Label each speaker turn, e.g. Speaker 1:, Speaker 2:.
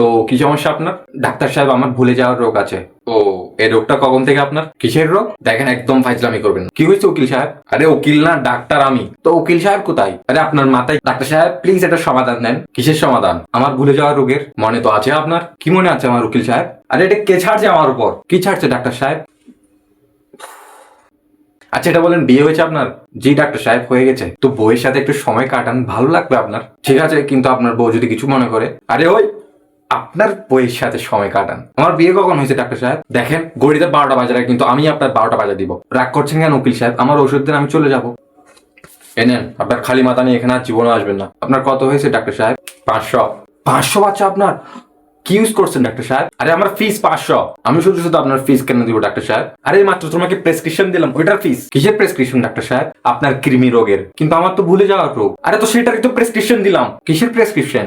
Speaker 1: তো কি সমস্যা আপনার? ডাক্তার সাহেব, আমার ভুলে যাওয়ার রোগ আছে। ও, এই রোগটা কখন থেকে আপনার? কিসের রোগ? দেখেন, একদম ফাইজলামি করবেন না। কি হয়েছে উকিল সাহেব? আরে উকিল না, ডাক্তার আমি। তো উকিল সাহেব কোথায়? আরে আপনার মাথায়। ডাক্তার সাহেব প্লিজ এটা সমাধান দেন। কিসের সমাধান? আমার ভুলে যাওয়ার রোগের। মনে তো আছে আপনার? কি মনে আছে আমার উকিল সাহেব? আরে এটা কে ছাড়ছে আমার উপর? কি ছাড়ছে ডাক্তার সাহেব? আচ্ছা এটা বলেন, বিয়ে হয়েছে আপনার? জি ডাক্তার সাহেব, হয়ে গেছে। তো বউয়ের সাথে একটু সময় কাটান, ভালো লাগবে আপনার। ঠিক আছে, কিন্তু আপনার বউ যদি কিছু মনে করে। আরে ওই, আপনার বউয়ের সাথে সময় কাটান। আমার বিয়ে কখন হয়েছে ডাক্তার সাহেব? দেখেন ঘড়িতে 12টা বাজে না, কিন্তু আমি আপনার 12টা বাজে দিব। রাগ করছেন কেন উকিল সাহেব? আমার ওষুধ দেন, আমি চলে যাব। এ নেন, আপনার খালি মাথা নিয়ে এখানে আর জীবনে আসবেন না। আপনার কত হয়েছে ডাক্তার সাহেব? 500। 500 বাচ্চা আপনার? কি ইউজ করছেন ডাক্তার সাহেব? আরে আমার ফিস 500। আমি শুধু শুধু আপনার ফিস কেন দিব ডাক্তার সাহেব? আরে মাত্র তোমাকে প্রেসক্রিপশন দিলাম, ওইটার ফিস। কিসের প্রেসক্রিপশন ডাক্তার সাহেব? আপনার কৃমি রোগের। কিন্তু আমার তো ভুলে যাওয়ার রোগ। আরে তো সেটারই তো প্রেসক্রিপশন দিলাম। কিসের প্রেসক্রিপশন?